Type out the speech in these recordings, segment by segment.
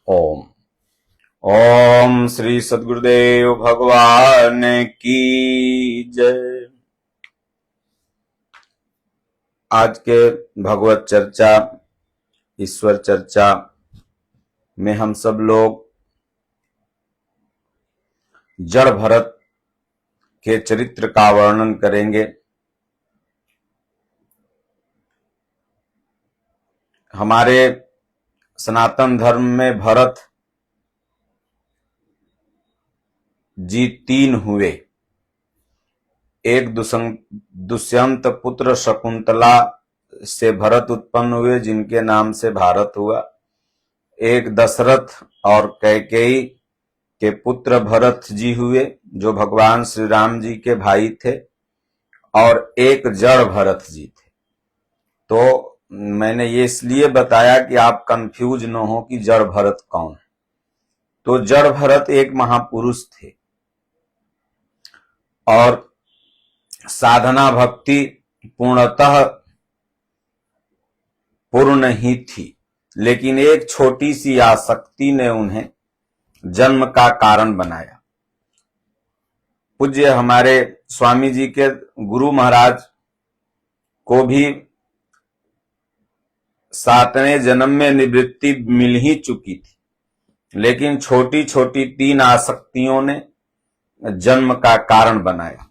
ओम ओम श्री सद्गुरुदेव भगवान की जय। आज के भगवत चर्चा, ईश्वर चर्चा में हम सब लोग जड़ भरत के चरित्र का वर्णन करेंगे। हमारे सनातन धर्म में भरत जी तीन हुए। एक दुष्यंत पुत्र शकुंतला से भरत उत्पन्न हुए, जिनके नाम से भारत हुआ। एक दशरथ और कैकेयी के पुत्र भरत जी हुए, जो भगवान श्री राम जी के भाई थे। और एक जड़ भरत जी थे। तो मैंने ये इसलिए बताया कि आप कंफ्यूज न हो कि जड़ भरत कौन है। तो जड़ भरत एक महापुरुष थे और साधना भक्ति पूर्णतः पूर्ण ही थी, लेकिन एक छोटी सी आसक्ति ने उन्हें जन्म का कारण बनाया। पूज्य हमारे स्वामी जी के गुरु महाराज को भी 7वें जन्म में निवृत्ति मिल ही चुकी थी, लेकिन छोटी छोटी तीन आसक्तियों ने जन्म का कारण बनाया।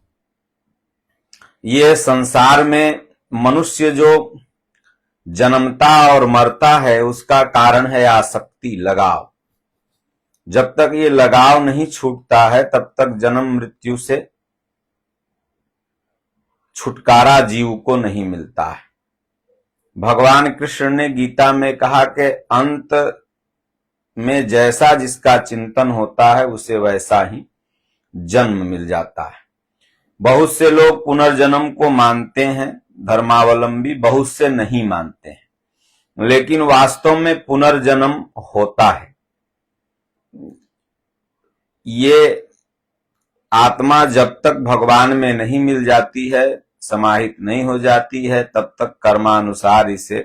ये संसार में मनुष्य जो जन्मता और मरता है, उसका कारण है आसक्ति, लगाव। जब तक ये लगाव नहीं छूटता है, तब तक जन्म मृत्यु से छुटकारा जीव को नहीं मिलता है। भगवान कृष्ण ने गीता में कहा कि अंत में जैसा जिसका चिंतन होता है, उसे वैसा ही जन्म मिल जाता है। बहुत से लोग पुनर्जन्म को मानते हैं, धर्मावलंबी, बहुत से नहीं मानते हैं, लेकिन वास्तव में पुनर्जन्म होता है। ये आत्मा जब तक भगवान में नहीं मिल जाती है, समाहित नहीं हो जाती है, तब तक कर्मानुसार इसे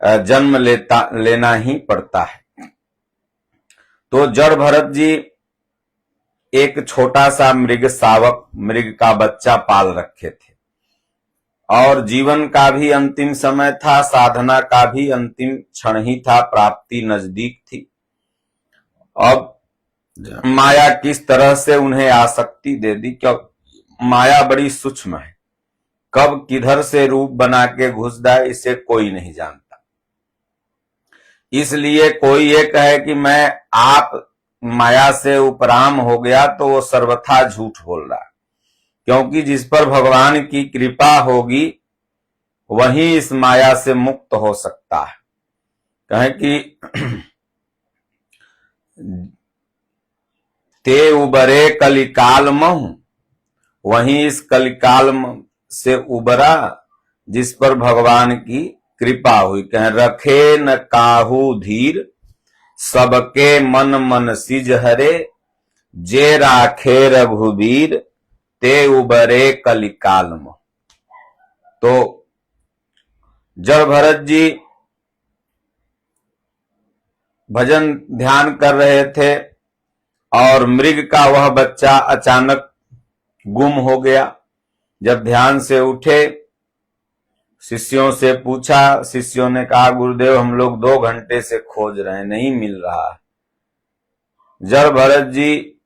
जन्म लेना ही पड़ता है। तो जड़ भरत जी एक छोटा सा मृग शावक, मृग का बच्चा पाल रखे थे, और जीवन का भी अंतिम समय था, साधना का भी अंतिम क्षण ही था, प्राप्ति नजदीक थी। अब माया किस तरह से उन्हें आसक्ति दे दी, क्यों माया बड़ी सूक्ष्म है, कब किधर से रूप बना के घुस जाए इसे कोई नहीं जानता। इसलिए कोई ये कहे कि मैं आप माया से उपराम हो गया, तो वो सर्वथा झूठ बोल रहा है, क्योंकि जिस पर भगवान की कृपा होगी वही इस माया से मुक्त हो सकता है। कहे कि ते उबरे कलिकाल महु, वही इस कलिकाल से उबरा जिस पर भगवान की कृपा हुई। कहे रखे न काहू धीर, सबके मन मन सिज हरे, जे राखे रघुबीर, ते उबरे कलिकाल महु। तो जड़ भरत जी भजन ध्यान कर रहे थे और मृग का वह बच्चा अचानक गुम हो गया। जब ध्यान से उठे, शिष्यों से पूछा, शिष्यों ने कहा गुरुदेव हम लोग 2 घंटे से खोज रहे हैं, नहीं मिल रहा है। जड़ भरत जी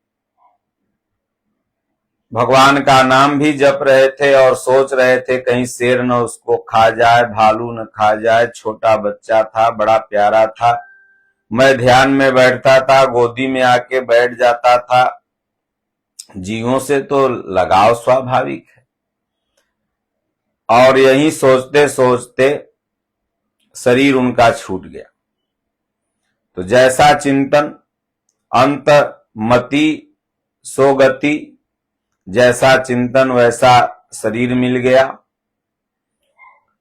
भगवान का नाम भी जप रहे थे और सोच रहे थे कहीं शेर न उसको खा जाए, भालू न खा जाए। छोटा बच्चा था, बड़ा प्यारा था। मैं ध्यान में बैठता था, गोदी में आके बैठ जाता था। जीवों से तो लगाव स्वाभाविक है। और यही सोचते सोचते शरीर उनका छूट गया। तो जैसा चिंतन अंत मति सो गति, जैसा चिंतन वैसा शरीर मिल गया।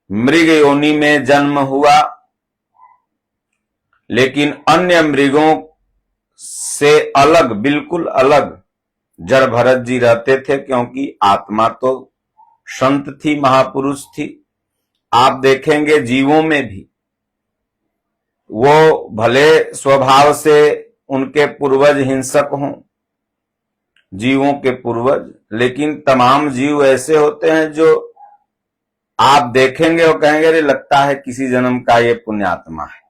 मृग योनि में जन्म हुआ, लेकिन अन्य मृगों से अलग, बिल्कुल अलग जड़ भरत जी रहते थे, क्योंकि आत्मा तो संत थी, महापुरुष थी। आप देखेंगे जीवों में भी वो भले स्वभाव से उनके पूर्वज हिंसक हों, जीवों के पूर्वज, लेकिन तमाम जीव ऐसे होते हैं जो आप देखेंगे और कहेंगे अरे लगता है किसी जन्म का ये पुण्यात्मा है।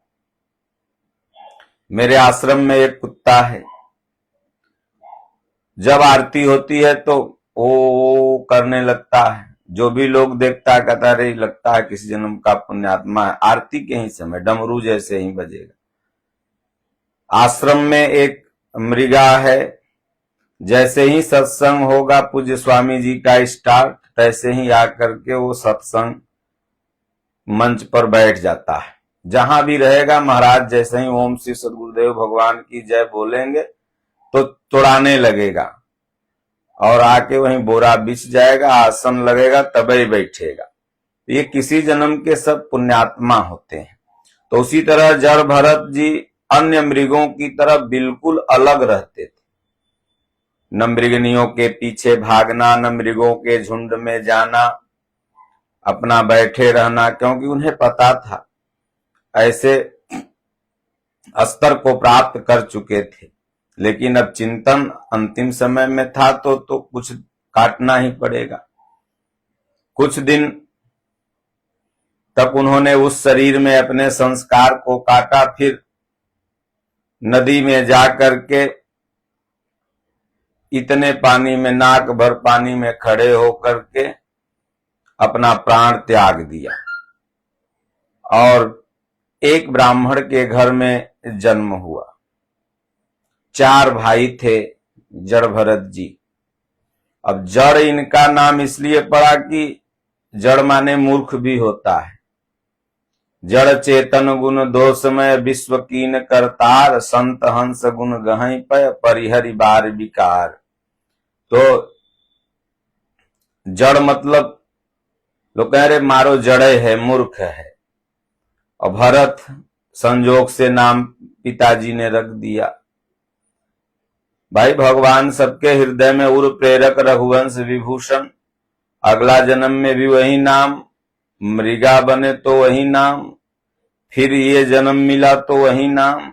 मेरे आश्रम में एक कुत्ता है, जब आरती होती है तो ओ करने लगता है, जो भी लोग देखता है कहता है लगता है किसी जन्म का पुण्यात्मा है। आरती के ही समय डमरू जैसे ही बजेगा। आश्रम में एक मृगा है, जैसे ही सत्संग होगा पूज्य स्वामी जी का स्टार्ट, तैसे ही आकर के वो सत्संग मंच पर बैठ जाता है। जहां भी रहेगा महाराज जैसे ही ओम श्री सद्गुरुदेव भगवान की जय बोलेंगे तो तोड़ाने लगेगा और आके वहीं बोरा बिछ जाएगा, आसन लगेगा तभी बैठेगा। ये किसी जन्म के सब पुण्यात्मा होते हैं। तो उसी तरह जड़ भरत जी अन्य मृगों की तरह बिल्कुल अलग रहते थे। न मृगनियों के पीछे भागना, न मृगों के झुंड में जाना, अपना बैठे रहना, क्योंकि उन्हें पता था ऐसे स्तर को प्राप्त कर चुके थे। लेकिन अब चिंतन अंतिम समय में था तो कुछ काटना ही पड़ेगा। कुछ दिन तक उन्होंने उस शरीर में अपने संस्कार को काटा, फिर नदी में जाकर के इतने पानी में, नाक भर पानी में खड़े होकर के अपना प्राण त्याग दिया और एक ब्राह्मण के घर में जन्म हुआ। 4 भाई थे जड़ भरत जी। अब जड़ इनका नाम इसलिए पड़ा कि जड़ माने मूर्ख भी होता है। जड़ चेतन गुण दोषमय विश्व कीन करतार, संत हंस गुण गहई पय परिहरि बार विकार। तो जड़ मतलब लोग कह रहे मारो जड़े है, मूर्ख है। और भरत संजोग से नाम पिताजी ने रख दिया। भाई भगवान सबके हृदय में उर प्रेरक रघुवंश विभूषण, अगला जन्म में भी वही नाम, मृगा बने तो वही नाम, फिर ये जन्म मिला तो वही नाम।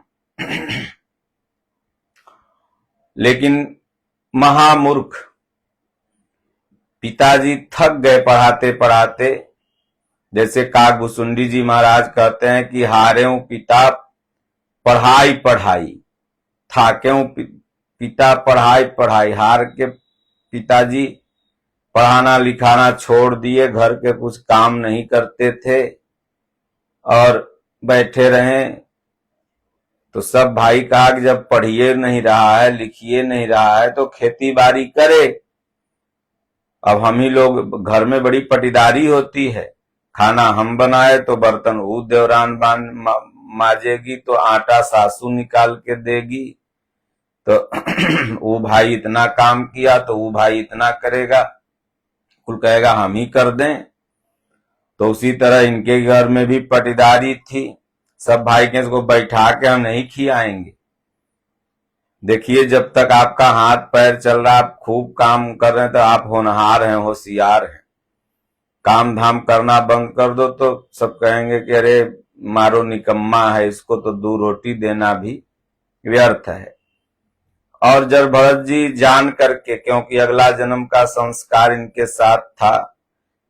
लेकिन महामूर्ख पिताजी थक गए पढ़ाते पढ़ाते। जैसे कागभूसुंडी जी महाराज कहते हैं कि हारेऊ पिता पढ़ाई पढ़ाई, थाकेऊ पिता पढ़ाई पढ़ाई। हार के पिताजी पढ़ाना लिखाना छोड़ दिए, घर के कुछ काम नहीं करते थे और बैठे रहे। तो सब भाई कहा कि जब पढ़िए नहीं रहा है, लिखिए नहीं रहा है तो खेती बाड़ी करे। अब हम ही लोग, घर में बड़ी पटीदारी होती है, खाना हम बनाए तो बर्तन वो देवरान माजेगी, तो आटा सासू निकाल के देगी। तो वो भाई इतना काम किया तो वो भाई इतना करेगा, कुल कहेगा हम ही कर दें। तो उसी तरह इनके घर में भी पटीदारी थी। सब भाई के इसको बैठा के हम नहीं खिलाएंगे। देखिए जब तक आपका हाथ पैर चल रहा है, आप खूब काम कर रहे हैं तो आप होनहार हैं, होशियार हैं। काम धाम करना बंद कर दो तो सब कहेंगे कि अरे मारो निकम्मा है, इसको तो 2 रोटी देना भी व्यर्थ है। और जब भरत जी जान करके, क्योंकि अगला जन्म का संस्कार इनके साथ था,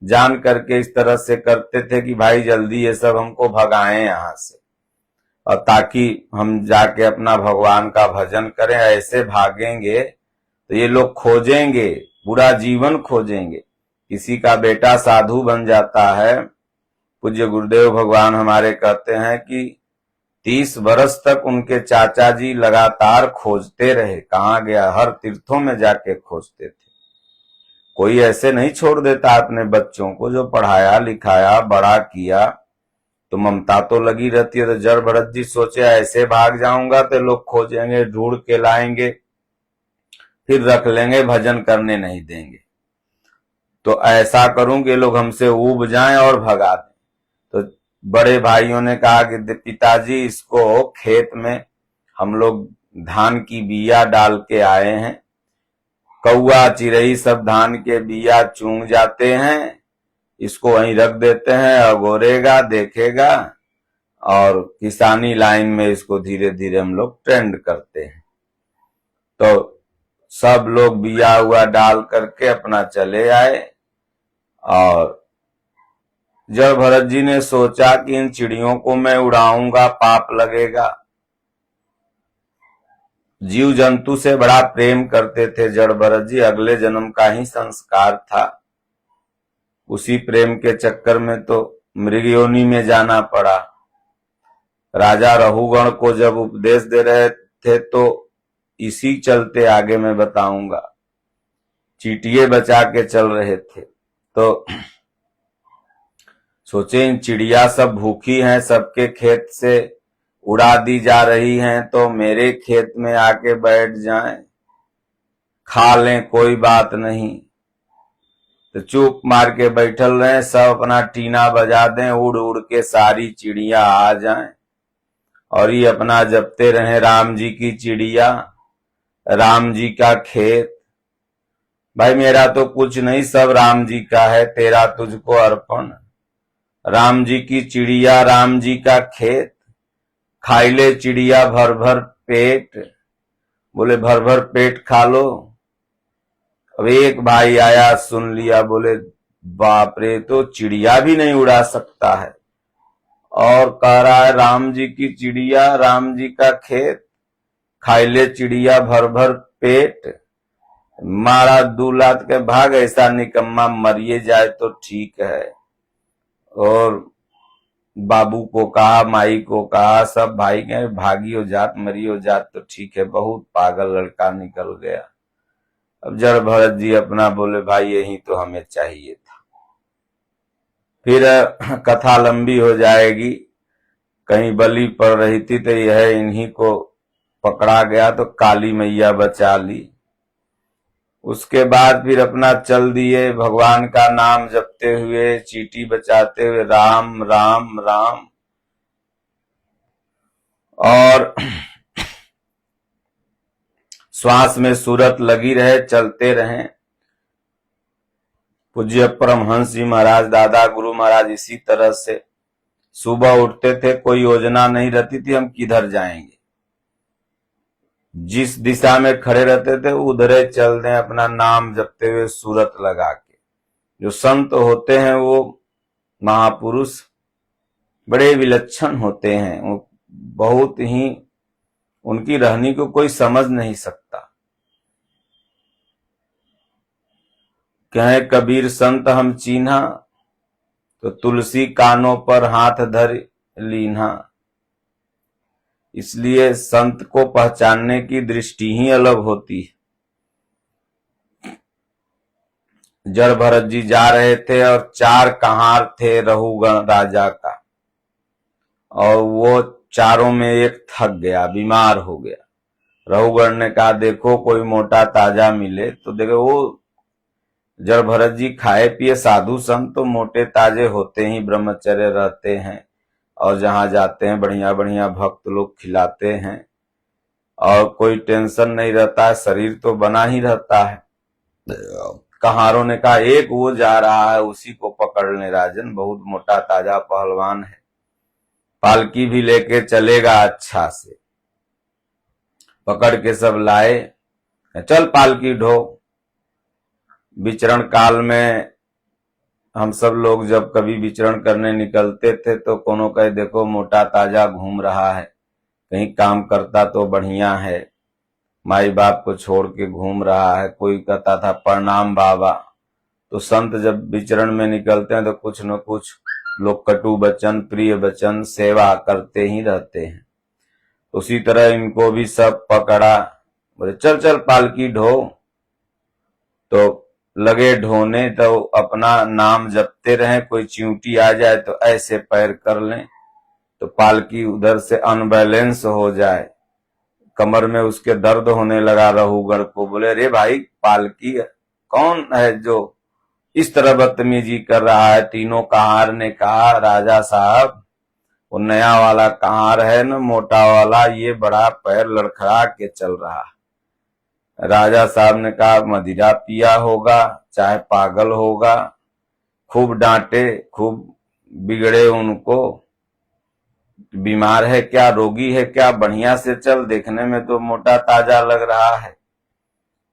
जान करके इस तरह से करते थे कि भाई जल्दी ये सब हमको भगाएं यहां से, और ताकि हम जाके अपना भगवान का भजन करें। ऐसे भागेंगे तो ये लोग खोजेंगे, पूरा जीवन खोजेंगे। किसी का बेटा साधु बन जाता है, पूज्य गुरुदेव भगवान हमारे कहते हैं कि 30 वर्ष तक उनके चाचा जी लगातार खोजते रहे, कहाँ गया, हर तीर्थों में जाके खोजते थे। कोई ऐसे नहीं छोड़ देता अपने बच्चों को, जो पढ़ाया लिखाया बड़ा किया तो ममता तो लगी रहती है। तो जड़ भरत जी सोचे ऐसे भाग जाऊंगा तो लोग खोजेंगे, ढूंढ के लाएंगे, फिर रख लेंगे, भजन करने नहीं देंगे। तो ऐसा करूं कि लोग हमसे ऊब जाएं और भगा दें। तो बड़े भाइयों ने कहा कि पिताजी इसको खेत में हम लोग धान की बिया डाल के आए हैं, कौआ चिरई सब धान के बिया चूंग जाते हैं, इसको वहीं रख देते हैं, अगोरेगा, देखेगा और किसानी लाइन में इसको धीरे धीरे हम लोग ट्रेंड करते हैं। तो सब लोग बिया हुआ डाल करके अपना चले आए और जब भरत जी ने सोचा कि इन चिड़ियों को मैं उड़ाऊंगा, पाप लगेगा। जीव जंतु से बड़ा प्रेम करते थे जड़ भरत जी, अगले जन्म का ही संस्कार था। उसी प्रेम के चक्कर में तो मृग योनि में जाना पड़ा। राजा रहुगण को जब उपदेश दे रहे थे तो इसी चलते आगे मैं बताऊंगा, चींटिए बचा के चल रहे थे। तो सोचे इन चिड़िया सब भूखी हैं, सबके खेत से उड़ा दी जा रही हैं, तो मेरे खेत में आके बैठ जाएं, खा लें, कोई बात नहीं। तो चुप मार के बैठल रहे, सब अपना टीना बजा दें, उड़ उड़ के सारी चिड़िया आ जाएं और ये अपना जपते रहे राम जी की चिड़िया, राम जी का खेत। भाई मेरा तो कुछ नहीं, सब राम जी का है, तेरा तुझको अर्पण। राम जी की चिड़िया, राम जी का खेत, खाई ले चिड़िया भर भर पेट। बोले भर भर पेट खा लो। अब एक भाई आया, सुन लिया, बोले बाप रे, तो चिड़िया भी नहीं उड़ा सकता है और कह रहा है राम जी की चिड़िया, राम जी का खेत, खाई ले चिड़िया भर भर पेट। मारा दूलात के भाग, ऐसा निकम्मा मरिए जाए तो ठीक है। और बाबू को कहा, माई को कहा, सब भाई गए, भागी हो जात, मरी हो जात तो ठीक है। बहुत पागल लड़का निकल गया। अब जड़ भरत जी अपना बोले भाई यही तो हमें चाहिए था। फिर कथा लंबी हो जाएगी। कहीं बलि पड़ रही थी तो यह इन्हीं को पकड़ा गया तो काली मैया बचा ली। उसके बाद फिर अपना चल दिए, भगवान का नाम जपते हुए, चींटी बचाते हुए, राम राम राम। और श्वास में सूरत लगी रहे, चलते रहे। पूज्य परमहंस जी महाराज, दादा गुरु महाराज इसी तरह से सुबह उठते थे, कोई योजना नहीं रहती थी हम किधर जाएंगे, जिस दिशा में खड़े रहते थे उधरे चल दें, अपना नाम जपते हुए सूरत लगा के। जो संत होते हैं वो महापुरुष बड़े विलक्षण होते हैं, वो बहुत ही, उनकी रहनी को कोई समझ नहीं सकता। कहे कबीर संत हम चीन्हा, तो तुलसी कानों पर हाथ धर लीन्हा। इसलिए संत को पहचानने की दृष्टि ही अलग होती है। जड़ भरत जी जा रहे थे और 4 कहार थे रहुगण राजा का, और वो चारों में एक थक गया, बीमार हो गया। रहुगण ने कहा देखो कोई मोटा ताजा मिले, तो देखो वो जड़ भरत जी खाए पिए साधु संत तो मोटे ताजे होते ही, ब्रह्मचर्य रहते हैं और जहां जाते हैं बढ़िया बढ़िया भक्त लोग खिलाते हैं और कोई टेंशन नहीं रहता है, शरीर तो बना ही रहता है। कहारों ने कहा एक वो जा रहा है, उसी को पकड़ ले राजन, बहुत मोटा ताजा पहलवान है, पालकी भी लेके चलेगा अच्छा से। पकड़ के सब लाए, चल पालकी ढो। विचरण काल में हम सब लोग जब कभी विचरण करने निकलते थे तो कोनो कहे देखो मोटा ताजा घूम रहा है, कहीं काम करता तो बढ़िया है, माई बाप को छोड़ के घूम रहा है। कोई कहता था प्रणाम बाबा। तो संत जब विचरण में निकलते हैं तो कुछ न कुछ लोग कटु वचन, प्रिय वचन, सेवा करते ही रहते हैं। उसी तरह इनको भी सब पकड़ा, बोले चल चल पालकी ढो। तो लगे ढोने, तो अपना नाम जपते रहे, कोई चिंटी आ जाए तो ऐसे पैर कर लें तो पालकी उधर से अनबैलेंस हो जाए। कमर में उसके दर्द होने लगा रहुगढ़ को। बोले अरे भाई पालकी कौन है जो इस तरह बदतमीजी कर रहा है। तीनों कहार ने कहा राजा साहब वो नया वाला कहार है न, मोटा वाला, ये बड़ा पैर लड़खड़ा के चल रहा है। राजा साहब ने कहा मदिरा पिया होगा, चाहे पागल होगा। खूब डांटे, खूब बिगड़े उनको, बीमार है क्या, रोगी है क्या, बढ़िया से चल, देखने में तो मोटा ताजा लग रहा है।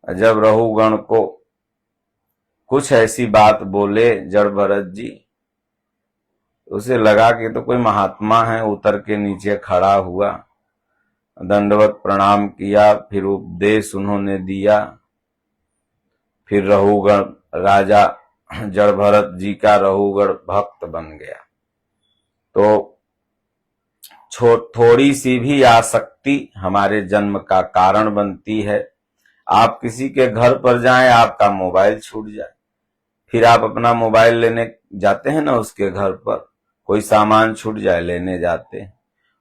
जब रहुगण को कुछ ऐसी बात बोले जड़ भरत जी, उसे लगा कि तो कोई महात्मा है, उतर के नीचे खड़ा हुआ, दंडवत प्रणाम किया, फिर उपदेश उन्होंने दिया। फिर रहुगण राजा जड़ भरत जी का रहुगण भक्त बन गया। तो थोड़ी सी भी आसक्ति हमारे जन्म का कारण बनती है। आप किसी के घर पर जाएं, आपका मोबाइल छूट जाए, फिर आप अपना मोबाइल लेने जाते हैं ना उसके घर पर, कोई सामान छूट जाए लेने जाते हैं।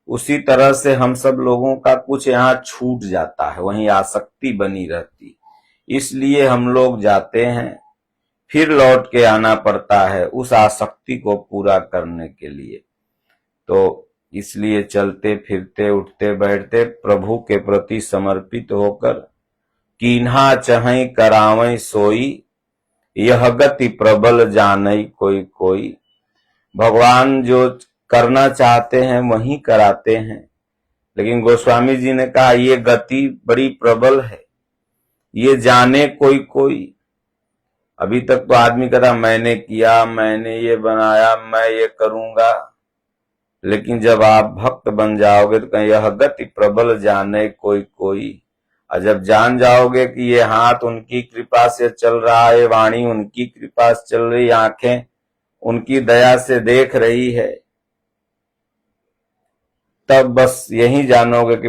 उसी तरह से हम सब लोगों का कुछ यहाँ छूट जाता है, वहीं आसक्ति बनी रहती, इसलिए हम लोग जाते हैं, फिर लौट के आना पड़ता है उस आसक्ति को पूरा करने के लिए। तो इसलिए चलते फिरते उठते बैठते प्रभु के प्रति समर्पित होकर कीन्हा चहई करावई सोई, यह गति प्रबल जानई कोई कोई। भगवान जो करना चाहते हैं वही कराते हैं, लेकिन गोस्वामी जी ने कहा ये गति बड़ी प्रबल है, ये जाने कोई कोई। अभी तक तो आदमी कहता मैंने किया, मैंने ये बनाया, मैं ये करूंगा, लेकिन जब आप भक्त बन जाओगे तो कहीं यह गति प्रबल जाने कोई कोई। और जब जान जाओगे कि ये हाथ उनकी कृपा से चल रहा है, वाणी उनकी कृपा से चल रही, आंखें उनकी दया से देख रही है, तब बस यही जानोगे कि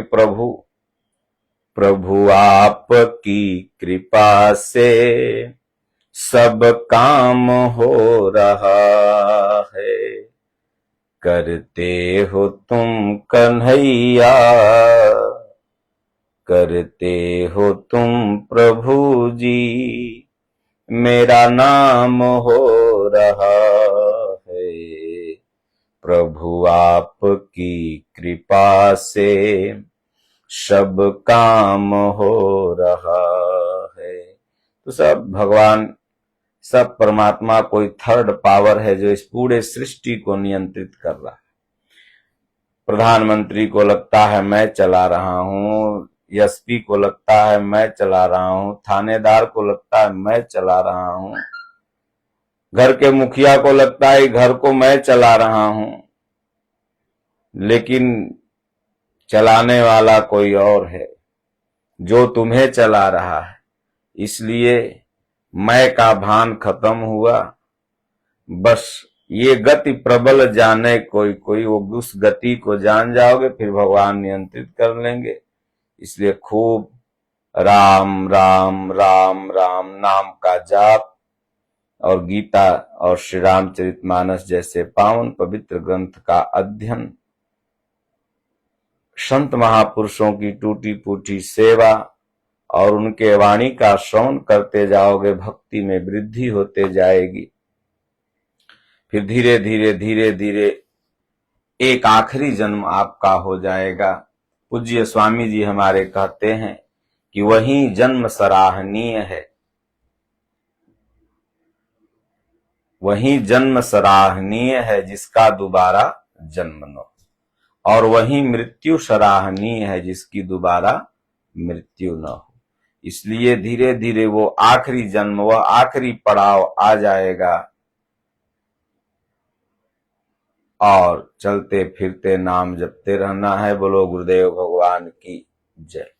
प्रभु आपकी कृपा से सब काम हो रहा है, करते हो तुम कन्हैया, करते हो तुम प्रभु जी, मेरा नाम हो रहा है। प्रभु आपकी कृपा से सब काम हो रहा है। तो सब भगवान, सब परमात्मा कोई थर्ड पावर है जो इस पूरे सृष्टि को नियंत्रित कर रहा है। प्रधानमंत्री को लगता है मैं चला रहा हूं, एसपी को लगता है मैं चला रहा हूं, थानेदार को लगता है मैं चला रहा हूं, घर के मुखिया को लगता है घर को मैं चला रहा हूं, लेकिन चलाने वाला कोई और है जो तुम्हें चला रहा है। इसलिए मैं का भान खत्म हुआ, बस ये गति प्रबल जाने कोई कोई। वो उस गति को जान जाओगे फिर भगवान नियंत्रित कर लेंगे। इसलिए खूब राम राम राम राम नाम का जाप और गीता और श्री रामचरितमानस जैसे पावन पवित्र ग्रंथ का अध्ययन, संत महापुरुषों की टूटी फूटी सेवा और उनके वाणी का श्रवण करते जाओगे, भक्ति में वृद्धि होते जाएगी। फिर धीरे धीरे धीरे धीरे एक आखिरी जन्म आपका हो जाएगा। पूज्य स्वामी जी हमारे कहते हैं कि वही जन्म सराहनीय है, वही जन्म सराहनीय है जिसका दोबारा जन्म न हो, और वही मृत्यु सराहनीय है जिसकी दोबारा मृत्यु न हो। इसलिए धीरे धीरे वो आखिरी जन्म, वह आखिरी पड़ाव आ जाएगा और चलते फिरते नाम जपते रहना है। बोलो गुरुदेव भगवान की जय।